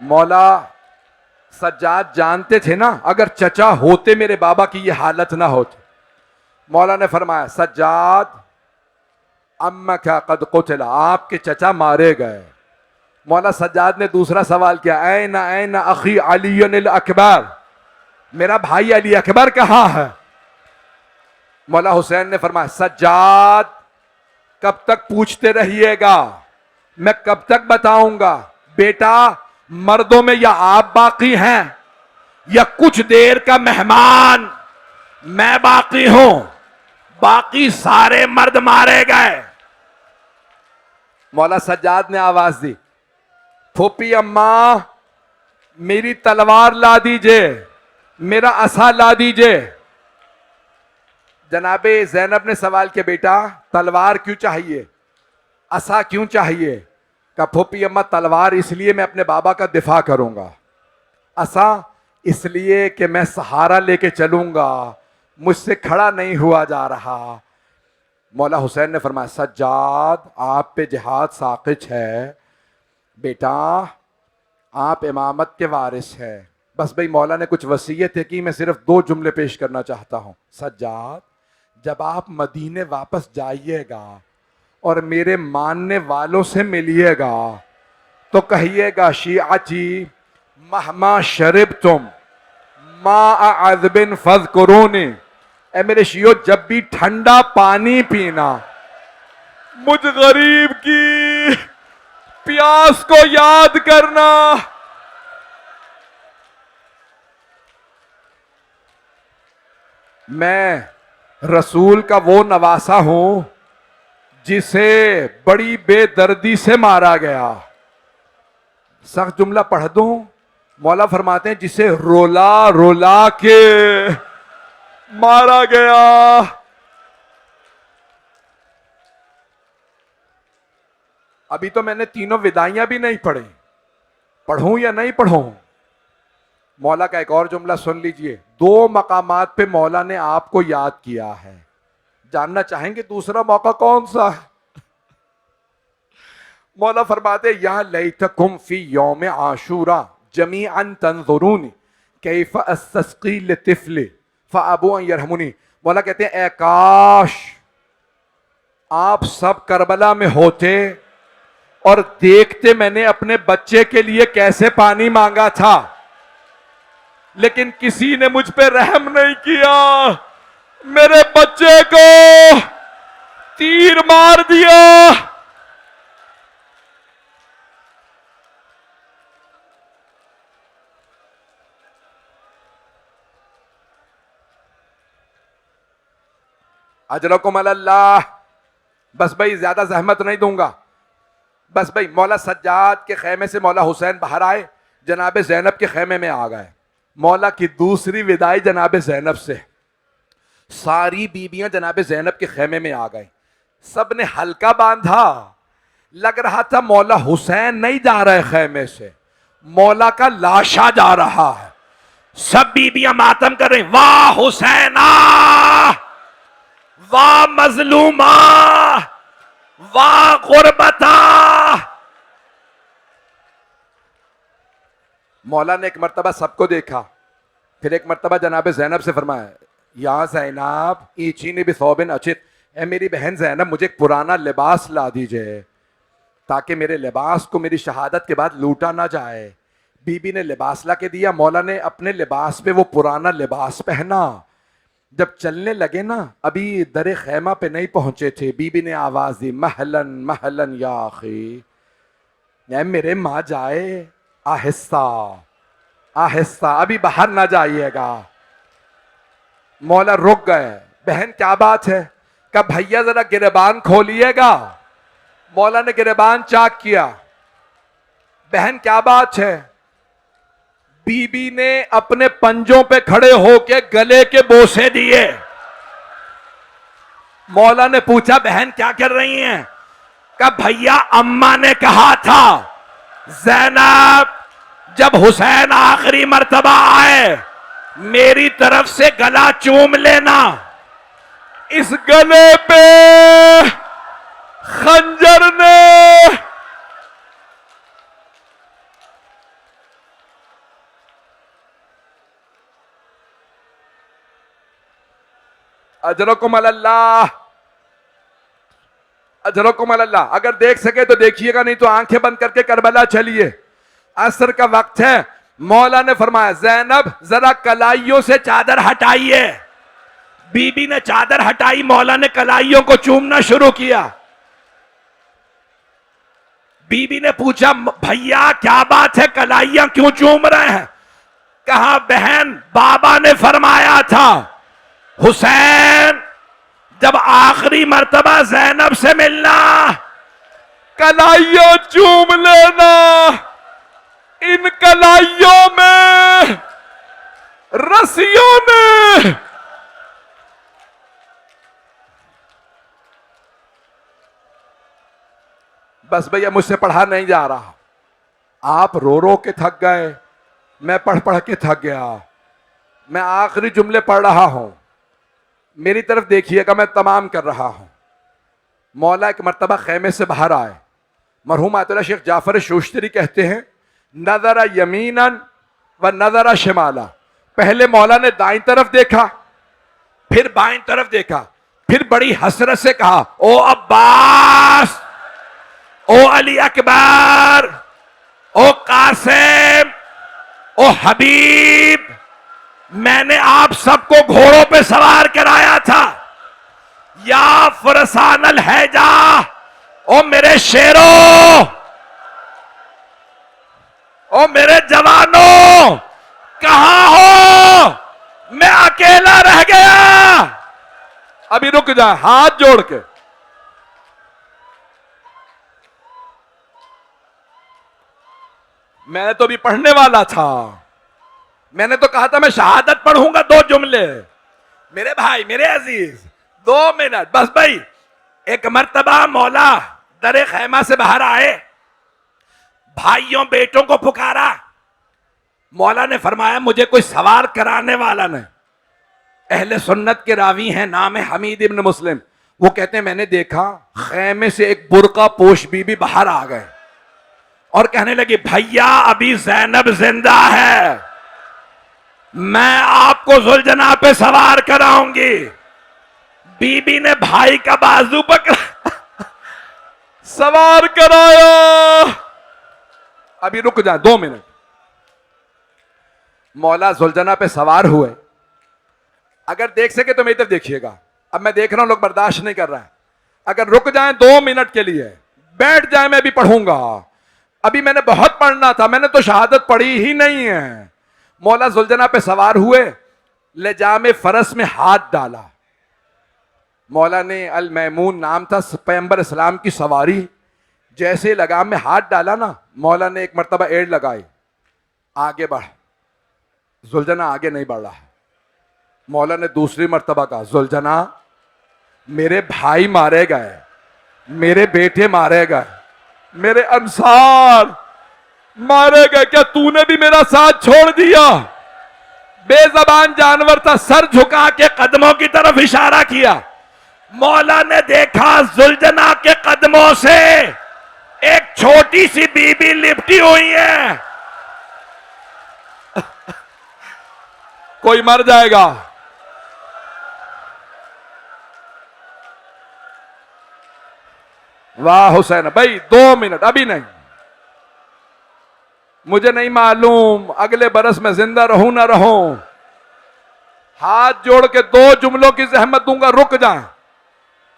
मौला सज्जाद जानते थे ना, अगर चचा होते मेरे बाबा की ये हालत ना होती। मौला ने फरमाया, सज्जाद अम्मा क्या कद कुतला, आपके चचा मारे गए। मौला सज्जाद ने दूसरा सवाल किया, ऐना ऐना अखी अली अकबर, मेरा भाई अली अकबर कहां है? मौला हुसैन ने फरमाया, सज्जाद कब तक पूछते रहिएगा, मैं कब तक बताऊंगा? बेटा मर्दों में या आप बाकी हैं या कुछ देर का मेहमान मैं बाकी हूं, बाकी सारे मर्द मारे गए। मौला सज्जाद ने आवाज दी, फूफी अम्मा मेरी तलवार ला दीजिए, मेरा असा ला दीजिए। जनाबे ज़ैनब ने सवाल किया, बेटा तलवार क्यों चाहिए, असा क्यों चाहिए? का फूफी अम्मा तलवार इसलिए मैं अपने बाबा का दिफा करूंगा, असा इसलिए कि मैं सहारा लेके चलूंगा, मुझसे खड़ा नहीं हुआ जा रहा। मौला हुसैन ने फरमाया, सज्जाद आप पे जिहाद साक़ित है, बेटा आप इमामत के वारिस है। बस भाई मौला ने कुछ वसीयत है कि मैं सिर्फ 2 जुमले पेश करना चाहता हूं। सज्जाद जब आप मदीने वापस जाइएगा और मेरे मानने वालों से मिलिएगा तो कहिएगा, शियाची महमा शरिब तुम मा अज़बिन फज़कुरूनी, ए मेरे शियो जब भी ठंडा पानी पीना, मुझ गरीब की प्यास को याद करना। मैं रसूल का वो नवासा हूं जिसे बड़ी बेदर्दी से मारा गया। सख्त जुमला पढ़ दूं? मौला फरमाते हैं जिसे रोला रोला के मारा गया। अभी तो मैंने तीनों विदाइयां भी नहीं पढ़ी, पढ़ूं या नहीं पढ़ूं? मौला का एक और जुमला सुन लीजिए। 2 मकामात पे मौला ने आपको याद किया है, जानना चाहेंगे दूसरा मौका कौन सा है? मौला फरमाते, या लैतकुम फी यौम आशूरा जमीअन तंजुरूनी, कैफ अस्तस्की लितिफली फअबू अन यरहमुनी। मौला कहते हैं ए काश आप सब करबला में होते और देखते मैंने अपने बच्चे के लिए कैसे पानी मांगा था, लेकिन किसी ने मुझ पे रहम नहीं किया, मेरे बच्चे को तीर मार दिया। अजरकुम अल्लाह। बस भाई ज्यादा जहमत नहीं दूंगा। बस भाई मौला सज्जाद के खेमे से मौला हुसैन बाहर आए, जनाब ज़ैनब के खेमे में आ गए। मौला की दूसरी विदाई जनाब ज़ैनब से, सारी बीबियां जनाब ज़ैनब के खेमे में आ गए। सब ने हल्का बांधा, लग रहा था मौला हुसैन नहीं जा रहे खेमे से, मौला का लाशा जा रहा है। सब बीबियां मातम कर रही, वाह हुसैना, वाह मजलूमा, वाह गुरबता। मौला ने एक मर्तबा सबको देखा, फिर एक मर्तबा जनाब ज़ैनब से फरमाया, या ज़ैनब ईचीनी बिसौबिन अचित, ए मेरी बहन ज़ैनब मुझे एक पुराना लिबास ला दीजिए ताकि मेरे लिबास को मेरी शहादत के बाद लूटा ना जाए। बीबी ने लिबास ला के दिया, मौला ने अपने लिबास पे वो पुराना लिबास पहना। जब चलने लगे ना, अभी दरे खैमा पे नहीं पहुंचे थे, बीबी ने आवाज दी, महलन महलन या आखी, मेरे माँ जाए, आहिस्ता आहिस्ता, अभी बाहर ना जाइएगा। मौला रुक गए। बहन क्या बात है? कहा भैया जरा गिरबान खोलिएगा। मौला ने गिरबान चाक किया। बहन क्या बात है? बीबी ने अपने पंजों पे खड़े होके गले के बोसे दिए। मौला ने पूछा बहन क्या कर रही हैं? कहा भैया अम्मा ने कहा था ज़ैनब जब हुसैन आखिरी मर्तबा आए मेरी तरफ से गला चूम लेना। इस गले पे खंजर ने अजरकुम अल्लाह, अजरकुम अल्लाह। अगर देख सके तो देखिएगा, नहीं तो आंखें बंद करके करबला चलिए। असर का वक्त है। मौला ने फरमाया ज़ैनब जरा कलाइयों से चादर हटाइए। बीबी ने चादर हटाई, मौला ने कलाइयों को चूमना शुरू किया। बीबी ने पूछा भैया क्या बात है, कलाइयां क्यों चूम रहे हैं? कहा बहन बाबा ने फरमाया था हुसैन जब आखिरी मर्तबा ज़ैनब से मिलना कलाइयों चूम लेना। इन कलाइयों में रस्सियों ने बस भैया मुझसे पढ़ा नहीं जा रहा। आप रो रो के थक गए, मैं पढ़ पढ़ के थक गया। मैं आखिरी जुमले पढ़ रहा हूं, मेरी तरफ देखिएगा, मैं तमाम कर रहा हूं। मौला एक मर्तबा खेमे से बाहर आए। मरहूम आयतुल्लाह शेख जाफर शूश्तरी कहते हैं नजरा यमीनन व नजरा शिमाला। पहले मौला ने दाईं तरफ देखा, फिर बाईं तरफ देखा, फिर बड़ी हसरत से कहा ओ अब्बास, ओ अली अकबर, ओ कासिम, ओ हबीब, मैंने आप सबको घोड़ों पे सवार कराया था। या फरसानल हैजा, ओ मेरे शेरों, ओ मेरे जवानों, कहां हो? मैं अकेला रह गया। अभी रुक जा, हाथ जोड़ के। मैं तो अभी पढ़ने वाला था। मैंने तो कहा था मैं शहादत पढ़ूंगा 2 जुमले। मेरे भाई, मेरे अजीज, 2 मिनट बस भाई। एक मर्तबा मौला दरे खैमा से बाहर आए, भाइयों बेटों को पुकारा। मौला ने फरमाया मुझे कोई सवार कराने वाला नहीं। अहले सुन्नत के रावी हैं, नाम है हमीद इब्न मुस्लिम। वो कहते हैं मैंने देखा खैमे से एक बुर्का पोश बीबी बाहर आ गए और कहने लगी भैया अभी ज़ैनब जिंदा है। मैं आपको सुलझना पे सवार कराऊंगी। बीबी ने भाई का बाजू पकड़ा, सवार कराया। अभी रुक जाए 2 मिनट। मौला सुलझना पे सवार हुए। अगर देख सके तो मेरी तरफ देखिएगा। अब मैं देख रहा हूं लोग बर्दाश्त नहीं कर रहा है। अगर रुक जाएं 2 मिनट के लिए, बैठ जाए, मैं भी पढ़ूंगा। अभी मैंने बहुत पढ़ना था, मैंने तो शहादत पढ़ी ही नहीं है। मौला सुलझना पे सवार हुए, लेजामे फरस में हाथ डाला। मौला ने, अल मैमून नाम था पैगंबर इस्लाम की सवारी। जैसे लगाम में हाथ डाला ना, मौला ने एक मर्तबा एड़ लगाई, आगे बढ़। सुलझना आगे नहीं बढ़ रहा। मौला ने दूसरी मर्तबा कहा, सुलझना मेरे भाई मारे गए, मेरे बेटे मारे गए, मेरे अंसार मारे गए, क्या तूने भी मेरा साथ छोड़ दिया? बेजबान जानवर था, सर झुका के कदमों की तरफ इशारा किया। मौला ने देखा सुलझना के कदमों से एक छोटी सी बीबी लिपटी हुई है। कोई मर जाएगा। वाह हुसैन भाई, 2 मिनट, अभी नहीं। मुझे नहीं मालूम अगले बरस में जिंदा रहूं ना रहूं। हाथ जोड़ के 2 जुमलों की जहमत दूंगा, रुक जाए।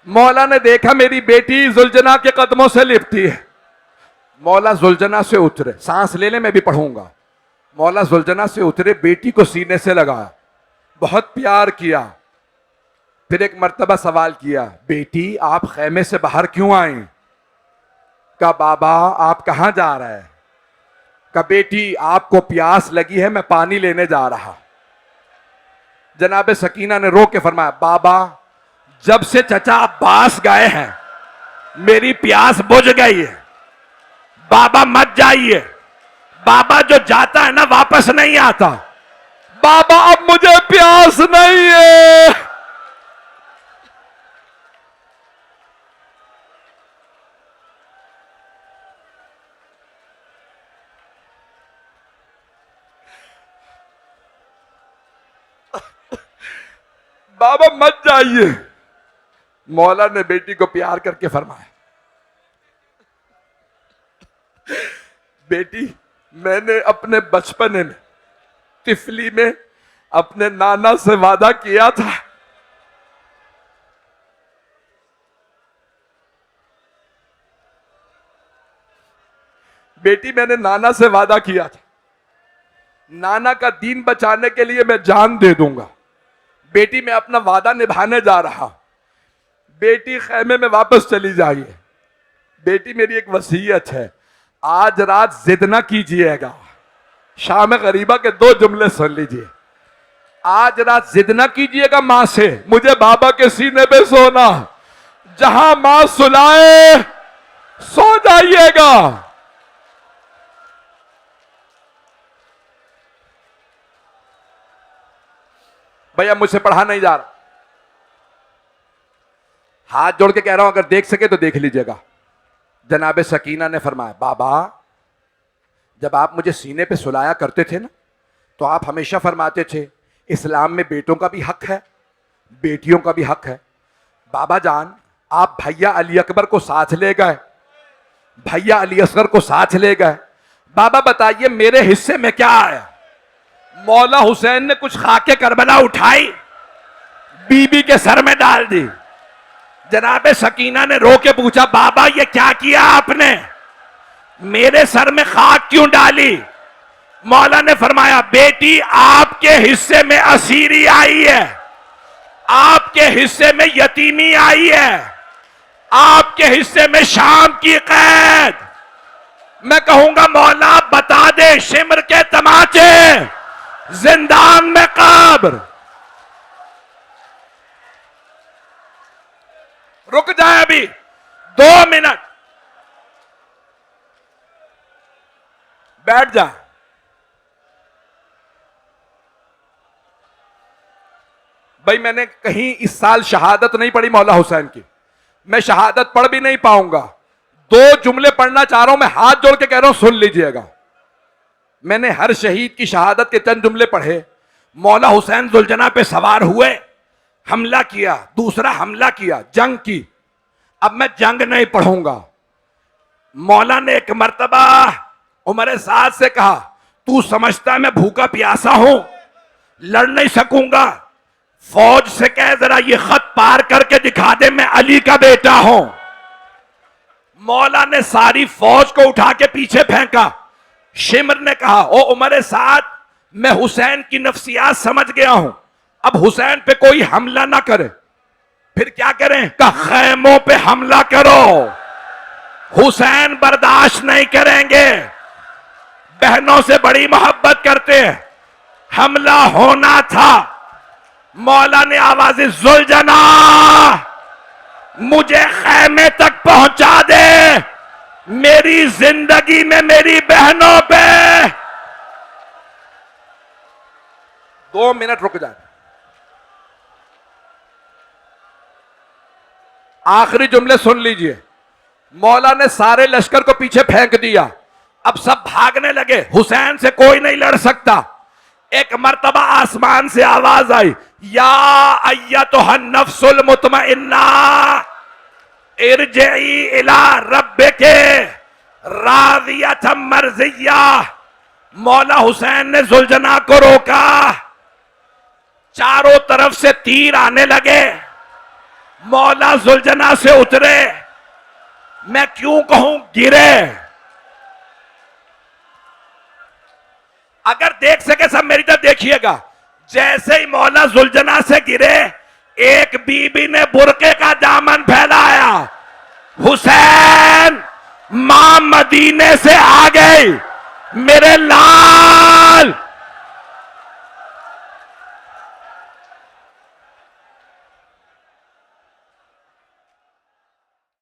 मौला ने देखा मेरी बेटी सुलझना के कदमों से लिपटी है। मौला सुलझना से उतरे, सांस ले ले, मैं भी पढ़ूंगा। मौला सुलझना से उतरे, बेटी को सीने से लगाया, बहुत प्यार किया। फिर एक मर्तबा सवाल किया, बेटी आप खैमे से बाहर क्यों आए? कहा बाबा आप कहां जा रहे हैं? कहा बेटी आपको प्यास लगी है, मैं पानी लेने जा रहा। जनाब सकीना ने रो के फरमाया, बाबा जब से चचा अब्बास गए हैं मेरी प्यास बुझ गई है, बाबा मत जाइए। बाबा जो जाता है ना वापस नहीं आता। बाबा अब मुझे प्यास नहीं है। बाबा मत जाइए। मौला ने बेटी को प्यार करके फरमाया, बेटी मैंने अपने बचपन में, तिफली में अपने नाना से वादा किया था, बेटी मैंने नाना से वादा किया था, नाना का दीन बचाने के लिए मैं जान दे दूंगा। बेटी मैं अपना वादा निभाने जा रहा। बेटी खैमे में वापस चली जाइए। बेटी मेरी एक वसीयत है, आज रात जिद ना कीजिएगा। शाम गरीबा के 2 जुमले सुन लीजिए। आज रात जिद ना कीजिएगा मां से, मुझे बाबा के सीने पे सोना, जहां मां सुलाए सो जाइएगा। भैया मुझसे पढ़ा नहीं जा रहा। हाथ जोड़ के कह रहा हूं, अगर देख सके तो देख लीजिएगा। जनाब सकीना ने फरमाया, बाबा जब आप मुझे सीने पे सुलाया करते थे ना, तो आप हमेशा फरमाते थे इस्लाम में बेटों का भी हक है, बेटियों का भी हक है। बाबा जान आप भैया अली अकबर को साथ ले गए, भैया अली असगर को साथ ले गए। बाबा बताइए मेरे हिस्से में क्या आया? मौला हुसैन ने कुछ खाके करबला उठाई, बीबी के सर में डाल दी। जनाब सकीना ने रो के पूछा, बाबा ये क्या किया आपने? मेरे सर में खाक क्यों डाली? मौला ने फरमाया, बेटी आपके हिस्से में असीरी आई है, आपके हिस्से में यतीमी आई है, आपके हिस्से में शाम की कैद। मैं कहूंगा मौला बता दे शिमर के तमाचे, जिंदान में कब्र। रुक जाए अभी 2 मिनट, बैठ जा। भाई मैंने कहीं इस साल शहादत नहीं पढ़ी मौला हुसैन की, मैं शहादत पढ़ भी नहीं पाऊंगा। 2 जुमले पढ़ना चाह रहा हूं, मैं हाथ जोड़ के कह रहा हूं सुन लीजिएगा। मैंने हर शहीद की शहादत के चंद जुमले पढ़े। मौला हुसैन जुलजना पे सवार हुए, हमला किया, दूसरा हमला किया, जंग की। अब मैं जंग नहीं पढ़ूंगा। मौला ने एक मर्तबा उमर साद से कहा, तू समझता है मैं भूखा प्यासा हूं, लड़ नहीं सकूंगा, फौज से कह जरा ये खत पार करके दिखा दे, मैं अली का बेटा हूं। मौला ने सारी फौज को उठा के पीछे फेंका। शिमर ने कहा, ओ उमर साद, मैं हुसैन की नफ्सियात समझ गया हूं, अब हुसैन पे कोई हमला ना करे। फिर क्या करें? कहा खैमों पे हमला करो, हुसैन बर्दाश्त नहीं करेंगे, बहनों से बड़ी मोहब्बत करते हैं, हमला होना था। मौला ने आवाज़ जुलजना, मुझे खैमे तक पहुंचा दे, मेरी जिंदगी में मेरी बहनों पे 2 मिनट रुक जाए। आखिरी जुमले सुन लीजिए। मौला ने सारे लश्कर को पीछे फेंक दिया, अब सब भागने लगे, हुसैन से कोई नहीं लड़ सकता। एक मर्तबा आसमान से आवाज आई, या अय्यतुहन नफ्सुल मुतमइन्ना इरजिई इला रब्बिके रादियतम मर्जिया। मौला हुसैन ने जुलजना को रोका, चारों तरफ से तीर आने लगे, मौला जुलजना से उतरे, मैं क्यों कहूं गिरे। अगर देख सके सब मेरी तरफ देखिएगा, जैसे ही मौला जुलजना से गिरे, एक बीबी ने बुरके का दामन फैलाया, हुसैन मां मदीने से आ गई, मेरे लाल